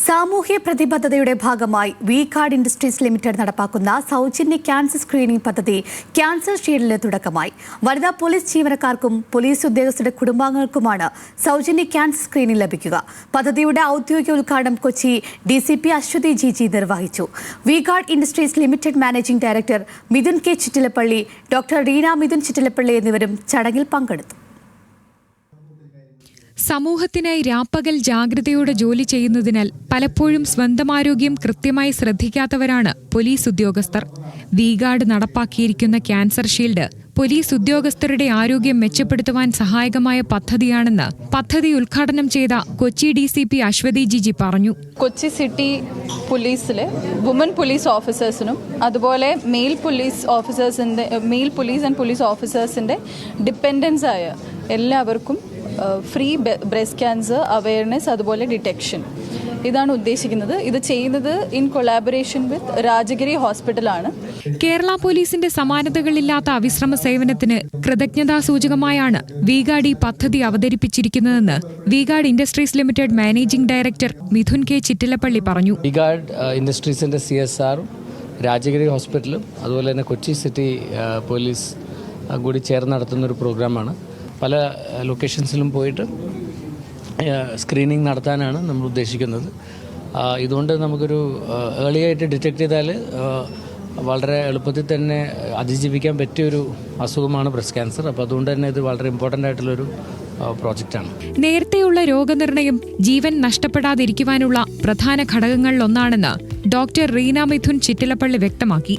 സാമൂഹ്യ പ്രതിബദ്ധതയുടെ ഭാഗമായി V guard industries limited നടപ്പാക്കുന്ന സൗജന്യ ക്യാൻസർ സ്ക്രീനിംഗ് പദ്ധതി ക്യാൻസർ ഷീൽഡിന് തുടക്കമായി. വനിതാ പോലീസ് ജീവനക്കാർക്കും പോലീസ് ഉദ്യോഗസ്ഥരുടെ കുടുംബാംഗങ്ങൾക്കുമാണ് സൗജന്യ ക്യാൻസർ സ്ക്രീനിംഗ് ലഭിക്കുക. പദ്ധതിയുടെ ഔദ്യോഗിക ഉദ്ഘാടനം കൊച്ചി DCP അശ്വതി ജി നിർവഹിച്ചു. V guard industries limited managing director Mithun K. Chittilappilly, doctor Reena Mithun Chittilappilly എന്നിവരും ചടങ്ങിൽ പങ്കെടുത്തു. സമൂഹത്തിനായി രാപ്പകൽ ജാഗ്രതയോടെ ജോലി ചെയ്യുന്നതിനാൽ പലപ്പോഴും സ്വന്തം ആരോഗ്യം കൃത്യമായി ശ്രദ്ധിക്കാത്തവരാണ് പോലീസ് ഉദ്യോഗസ്ഥർ. വി ഗാർഡ് നടപ്പാക്കിയിരിക്കുന്ന ക്യാൻസർ ഷീൽഡ് പോലീസ് ഉദ്യോഗസ്ഥരുടെ ആരോഗ്യം മെച്ചപ്പെടുത്തുവാൻ സഹായകമായ പദ്ധതിയാണെന്ന് പദ്ധതി ഉദ്ഘാടനം ചെയ്ത കൊച്ചി DCP അശ്വതി ജി പറഞ്ഞു. കൊച്ചി സിറ്റി പോലീസിലെ വുമൻ പോലീസ് ഓഫീസേഴ്സിനും അതുപോലെ മെയിൽ പോലീസ് ആൻഡ് പോലീസ് ഓഫീസേഴ്സിന്റെ ഡിപ്പെൻഡൻസ് ആയ എല്ലാവർക്കും ഫ്രീ ബ്രസ്റ്റ് ക്യാൻസർ അവയർനെസ് അതുപോലെ ഡിറ്റക്ഷൻ ഇതാണ് ഉദ്ദേശിക്കുന്നത്. ഇത് ചെയ്യുന്നത് ഇൻ കൊളാബറേഷൻ വിത്ത് രാജഗിരി ഹോസ്പിറ്റലാണ്. കേരള പോലീസിന്റെ സമാനതകളില്ലാത്ത അവിശ്രമ സേവനത്തിന് കൃതജ്ഞതാ സൂചകമായാണ് വി ഗാർഡ് ഈ പദ്ധതി അവതരിപ്പിച്ചിരിക്കുന്നതെന്ന് V guard industries limited managing director Mithun K. Chittilappilly പറഞ്ഞു. വി ഗാർഡ് ഇൻഡസ്ട്രീസിന്റെ CSR രാജഗിരി ഹോസ്പിറ്റലും അതുപോലെ തന്നെ കൊച്ചി സിറ്റി പോലീസ് കൂടി ചേർന്ന് നടത്തുന്നൊരു പ്രോഗ്രാമാണ്. പല ലൊക്കേഷൻസിലും പോയിട്ട് സ്ക്രീനിങ് നടത്താനാണ് നമ്മൾ ഉദ്ദേശിക്കുന്നത്. ഇതുകൊണ്ട് നമുക്കൊരു ഏർലി ആയിട്ട് ഡിറ്റക്ട് ചെയ്താൽ വളരെ എളുപ്പത്തിൽ തന്നെ അതിജീവിക്കാൻ പറ്റിയൊരു അസുഖമാണ് ബ്രസ്റ്റ് ക്യാൻസർ. അപ്പോൾ അതുകൊണ്ട് തന്നെ ഇത് വളരെ ഇമ്പോർട്ടൻ്റ് ആയിട്ടുള്ളൊരു പ്രോജക്റ്റാണ്. നേരത്തെയുള്ള രോഗനിർണയം ജീവൻ നഷ്ടപ്പെടാതിരിക്കുവാനുള്ള പ്രധാന ഘടകങ്ങളിലൊന്നാണെന്ന് ഡോക്ടർ റീന മിഥുൻ ചിറ്റിലപ്പള്ളി വ്യക്തമാക്കി.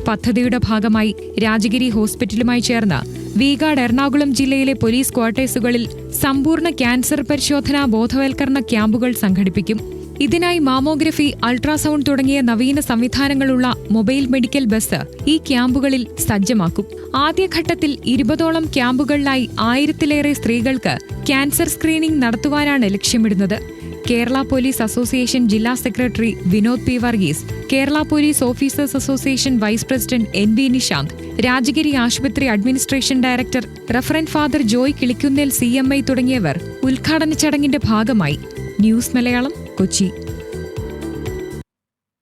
പദ്ധതിയുടെ ഭാഗമായി രാജഗിരി ഹോസ്പിറ്റലുമായി ചേർന്ന് വി ഗാർഡ് എറണാകുളം ജില്ലയിലെ പോലീസ് ക്വാർട്ടേഴ്സുകളിൽ സമ്പൂർണ്ണ ക്യാൻസർ പരിശോധനാ ബോധവൽക്കരണ ക്യാമ്പുകൾ സംഘടിപ്പിക്കും. ഇതിനായി മാമോഗ്രഫി, അൾട്രാസൗണ്ട് തുടങ്ങിയ നവീന സംവിധാനങ്ങളുള്ള മൊബൈൽ മെഡിക്കൽ ബസ് ഈ ക്യാമ്പുകളിൽ സജ്ജമാക്കും. ആദ്യഘട്ടത്തിൽ 20ഓളം ക്യാമ്പുകളിലായി 1000-ലേറെ സ്ത്രീകൾക്ക് ക്യാൻസർ സ്ക്രീനിംഗ് നടത്തുവാനാണ് ലക്ഷ്യമിടുന്നത്. കേരള പോലീസ് അസോസിയേഷൻ ജില്ലാ secretary Vinod P. Varghese, Kerala police officers association vice president NB Nishanth, Rajagiri ആശുപത്രി അഡ്മിനിസ്ട്രേഷൻ ഡയറക്ടർ റഫറന്റ് ഫാദർ ജോയ് കിളിക്കുന്നേൽ CMI തുടങ്ങിയവർ ഉദ്ഘാടന ചടങ്ങിന്റെ ഭാഗമായി. ന്യൂസ് മലയാളം, കൊച്ചി.